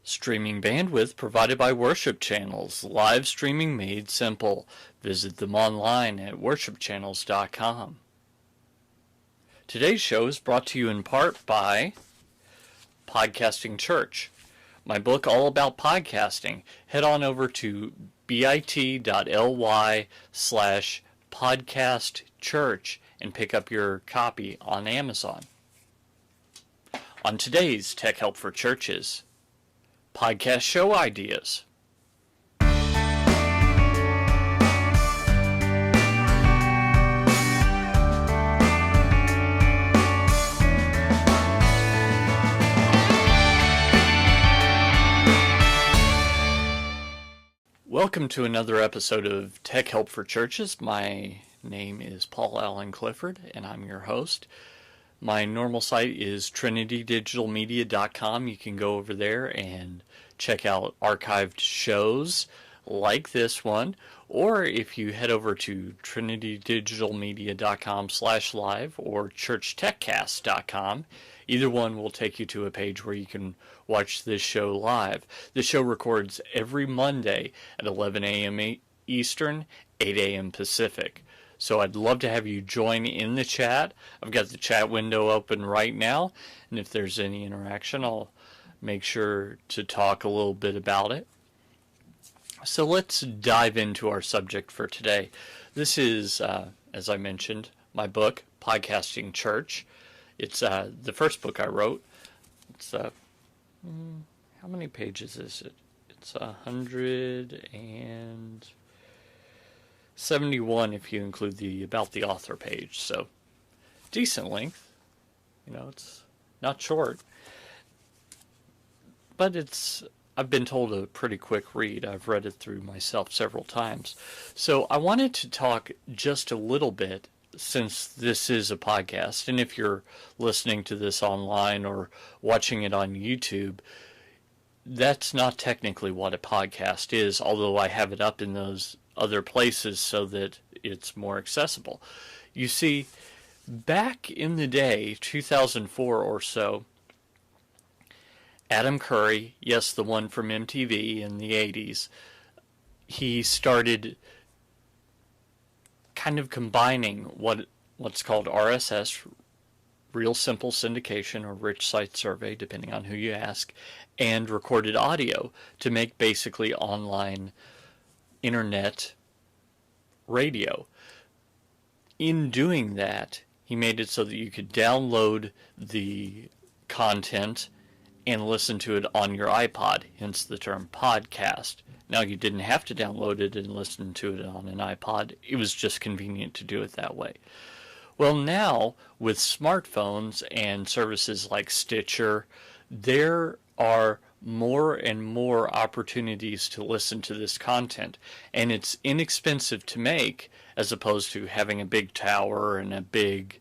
Streaming bandwidth provided by worship channels. Live streaming made simple. Visit them online at worshipchannels.com. Today's show is brought to you in part by Podcasting Church, my book all about podcasting. Head on over to bit.ly/podcastchurch and pick up your copy on Amazon. On today's Tech Help for Churches, podcast show ideas. Welcome to another episode of Tech Help for Churches. My name is Paul Allen Clifford, and I'm your host. My normal site is trinitydigitalmedia.com. You can go over there and check out archived shows like this one, or if you head over to trinitydigitalmedia.com/live or churchtechcast.com, either one will take you to a page where you can watch this show live. The show records every Monday at 11 a.m. Eastern, 8 a.m. Pacific. So I'd love to have you join in the chat. I've got the chat window open right now, and if there's any interaction, I'll make sure to talk a little bit about it. So let's dive into our subject for today. This is, as I mentioned, my book, Podcasting Church. It's the first book I wrote. It's, how many pages is it? It's 171 if you include the About the Author page. So, decent length. You know, it's not short. But I've been told, a pretty quick read. I've read it through myself several times. So I wanted to talk just a little bit, since this is a podcast, and if you're listening to this online or watching it on YouTube, that's not technically what a podcast is, although I have it up in those other places so that it's more accessible. You see, back in the day, 2004 or so, Adam Curry, yes, the one from MTV in the 80s, he started kind of combining what's called RSS, Real Simple Syndication, or Rich Site Survey, depending on who you ask, and recorded audio to make basically online internet radio. In doing that, he made it so that you could download the content and listen to it on your iPod, hence the term podcast. Now, you didn't have to download it and listen to it on an iPod. It was just convenient to do it that way. Well, now, with smartphones and services like Stitcher, there are more and more opportunities to listen to this content. And it's inexpensive to make, as opposed to having a big tower and a big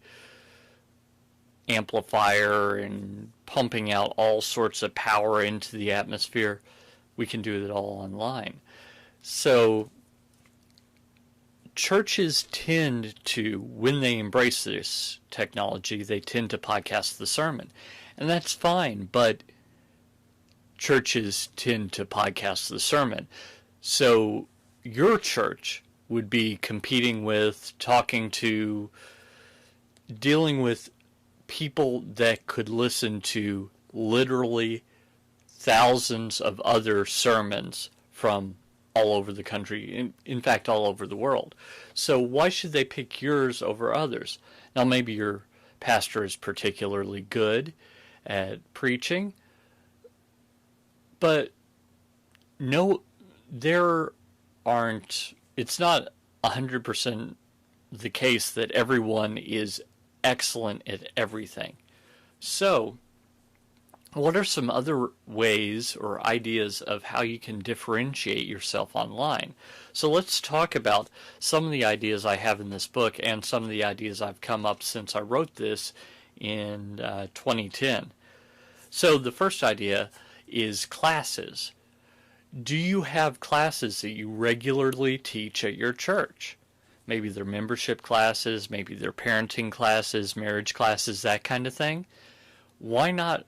amplifier and pumping out all sorts of power into the atmosphere. We can do it all online. So churches tend to, when they embrace this technology, they tend to podcast the sermon. And that's fine, but churches tend to podcast the sermon. So your church would be competing with, dealing with people that could listen to literally thousands of other sermons from all over the country, in fact, all over the world. So why should they pick yours over others? Now, maybe your pastor is particularly good at preaching, but no, it's not 100% the case that everyone is excellent at everything. So, what are some other ways or ideas of how you can differentiate yourself online? So let's talk about some of the ideas I have in this book and some of the ideas I've come up since I wrote this in 2010. So the first idea is classes. Do you have classes that you regularly teach at your church? Maybe they're membership classes, maybe they're parenting classes, marriage classes, that kind of thing. Why not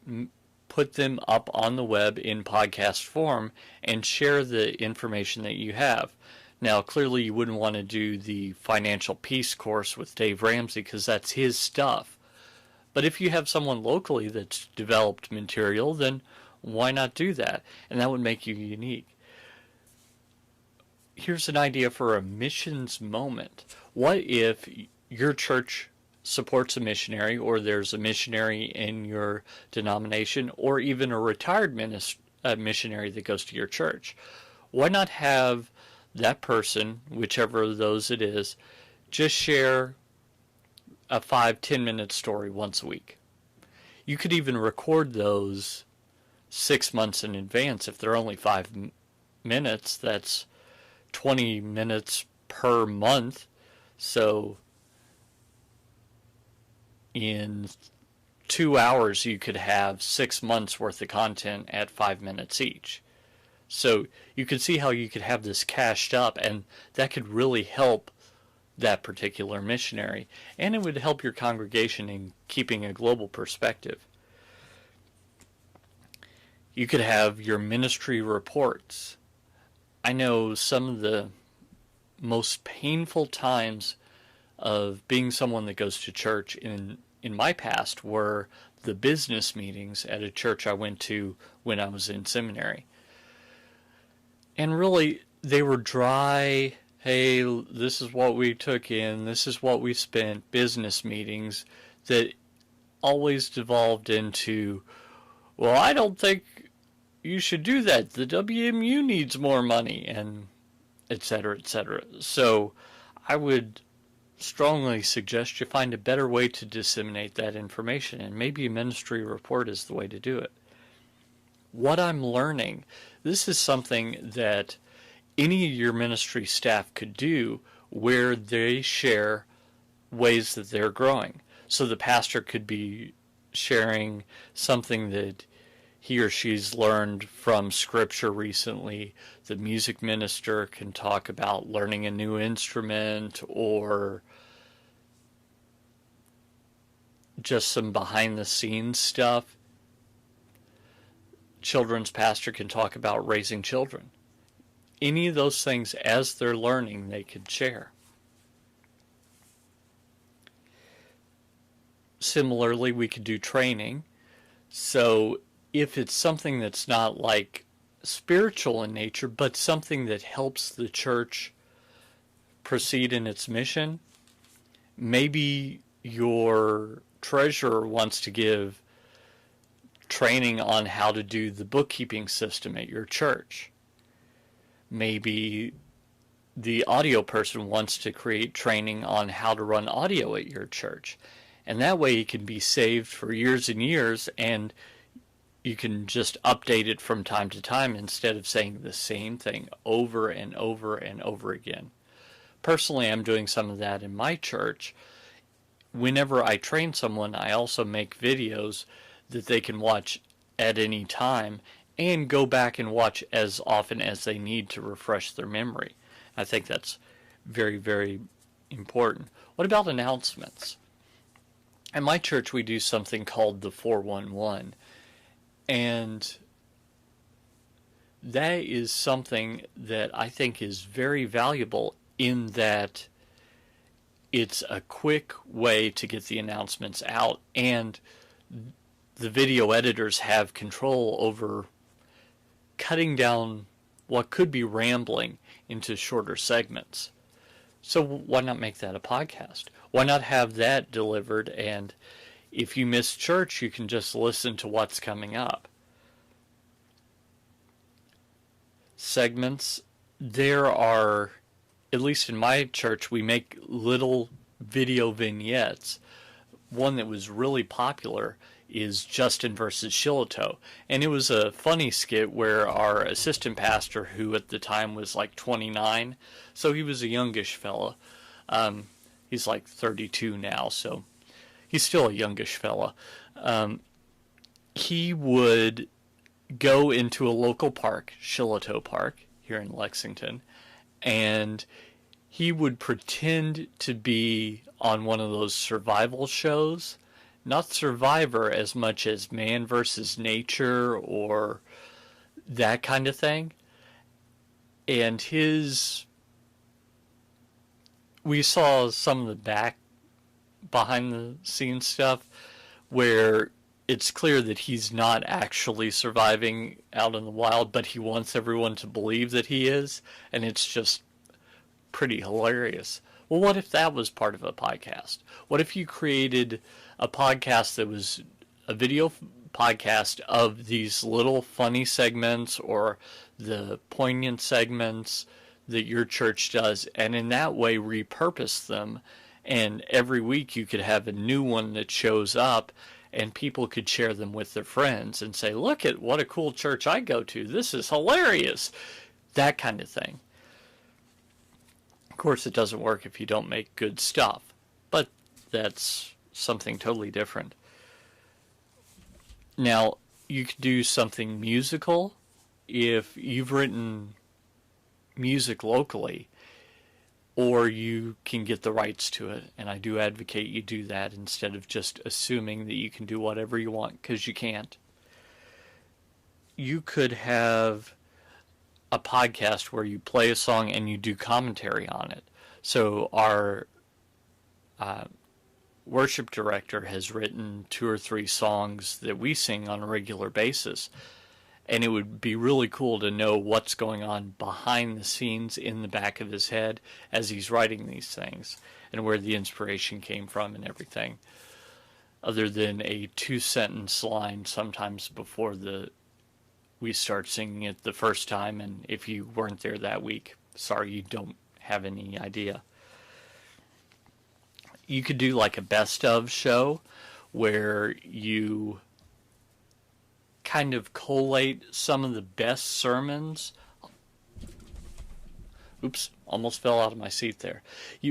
put them up on the web in podcast form and share the information that you have. Now, clearly you wouldn't want to do the Financial Peace course with Dave Ramsey because that's his stuff. But if you have someone locally that's developed material, then why not do that? And that would make you unique. Here's an idea for a missions moment. What if your church supports a missionary, or there's a missionary in your denomination, or even a retired missionary that goes to your church? Why not have that person, whichever of those it is, just share a 5-10 minute story once a week? You could even record those 6 months in advance. If they're only 5 minutes, that's 20 minutes per month. So in 2 hours you could have 6 months worth of content at 5 minutes each. So you could see how you could have this cached up, and that could really help that particular missionary, and it would help your congregation in keeping a global perspective. You could have your ministry reports. I know some of the most painful times of being someone that goes to church in my past were the business meetings at a church I went to when I was in seminary. And really, they were dry, hey, this is what we took in, this is what we spent, business meetings that always devolved into, well, I don't think you should do that. The WMU needs more money, and et cetera, et cetera. So I would strongly suggest you find a better way to disseminate that information, and maybe a ministry report is the way to do it. What I'm learning, this is something that any of your ministry staff could do, where they share ways that they're growing. So the pastor could be sharing something that he or she's learned from Scripture recently. The music minister can talk about learning a new instrument, or just some behind-the-scenes stuff. Children's pastor can talk about raising children. Any of those things, as they're learning, they could share. Similarly, we could do training. So if it's something that's not like spiritual in nature, but something that helps the church proceed in its mission, maybe your treasurer wants to give training on how to do the bookkeeping system at your church. Maybe the audio person wants to create training on how to run audio at your church. And that way it can be saved for years and years, and you can just update it from time to time instead of saying the same thing over and over and over again. Personally, I'm doing some of that in my church. Whenever I train someone, I also make videos that they can watch at any time and go back and watch as often as they need to refresh their memory. I think that's very, very important. What about announcements? At my church, we do something called the 411, and that is something that I think is very valuable, in that it's a quick way to get the announcements out, and the video editors have control over cutting down what could be rambling into shorter segments. So why not make that a podcast? Why not have that delivered, and if you miss church, you can just listen to what's coming up. Segments, there are, at least in my church, we make little video vignettes. One that was really popular is Justin versus Shiloh, and it was a funny skit where our assistant pastor, who at the time was like 29, so he was a youngish fella. He's like 32 now, so he's still a youngish fella. He would go into a local park, Shiloh Park, here in Lexington, and he would pretend to be on one of those survival shows not Survivor as much as man versus nature or that kind of thing. And we saw some of the behind the scenes stuff where it's clear that he's not actually surviving out in the wild, but he wants everyone to believe that he is, and it's just pretty hilarious. Well, what if that was part of a podcast? What if you created a podcast that was a video podcast of these little funny segments or the poignant segments that your church does, and in that way repurpose them, and every week you could have a new one that shows up, and people could share them with their friends and say, look at what a cool church I go to. This is hilarious. That kind of thing. Of course, it doesn't work if you don't make good stuff, but that's something totally different. Now, you could do something musical if you've written music locally, or you can get the rights to it, and I do advocate you do that instead of just assuming that you can do whatever you want, because you can't. You could have a podcast where you play a song and you do commentary on it. So our worship director has written 2 or 3 songs that we sing on a regular basis, and it would be really cool to know what's going on behind the scenes in the back of his head as he's writing these things, and where the inspiration came from and everything, other than a 2-sentence line sometimes before we start singing it the first time. And if you weren't there that week, sorry, you don't have any idea. You could do like a best of show where you kind of collate some of the best sermons. Oops, almost fell out of my seat there.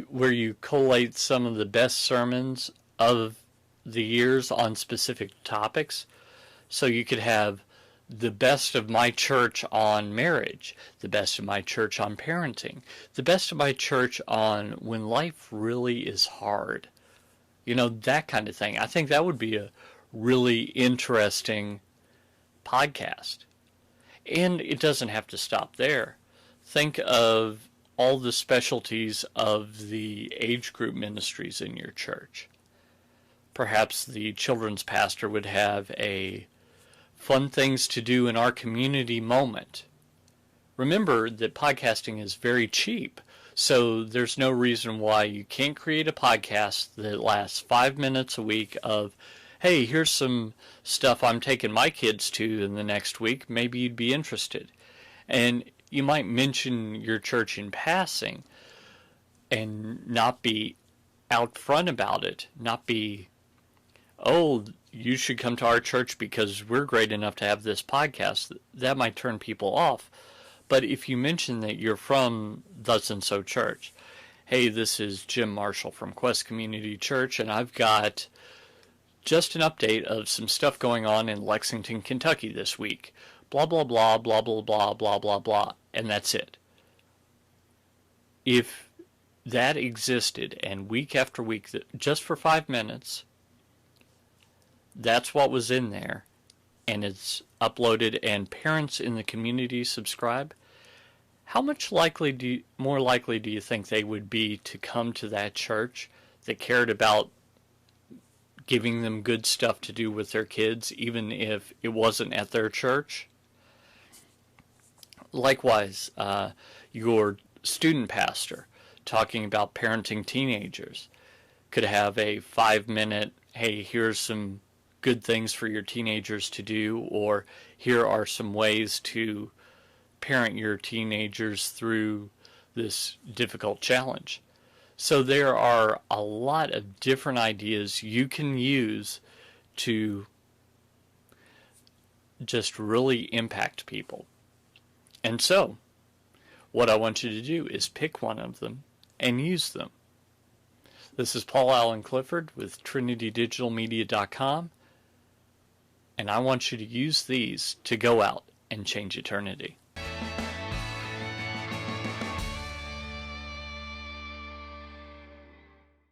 Where you collate some of the best sermons of the years on specific topics. So you could have the best of my church on marriage, the best of my church on parenting, the best of my church on when life really is hard. That kind of thing. I think that would be a really interesting podcast. And it doesn't have to stop there. Think of all the specialties of the age group ministries in your church. Perhaps the children's pastor would have a fun things to do in our community moment. Remember that podcasting is very cheap, so there's no reason why you can't create a podcast that lasts 5 minutes a week of, hey, here's some stuff I'm taking my kids to in the next week. Maybe you'd be interested. And you might mention your church in passing and not be out front about it. Not be, oh, you should come to our church because we're great enough to have this podcast. That might turn people off. But if you mention that you're from thus and so church, hey, this is Jim Marshall from Quest Community Church, and I've got just an update of some stuff going on in Lexington, Kentucky this week. Blah, blah, blah, blah, blah, blah, blah, blah, blah. And that's it. If that existed, and week after week, just for 5 minutes, that's what was in there, and it's uploaded, and parents in the community subscribe, how much more likely do you think they would be to come to that church that cared about giving them good stuff to do with their kids, even if it wasn't at their church? Likewise, your student pastor talking about parenting teenagers could have a 5-minute, hey, here's some good things for your teenagers to do, or here are some ways to parent your teenagers through this difficult challenge. So there are a lot of different ideas you can use to just really impact people. And so, what I want you to do is pick one of them and use them. This is Paul Allen Clifford with TrinityDigitalMedia.com, and I want you to use these to go out and change eternity.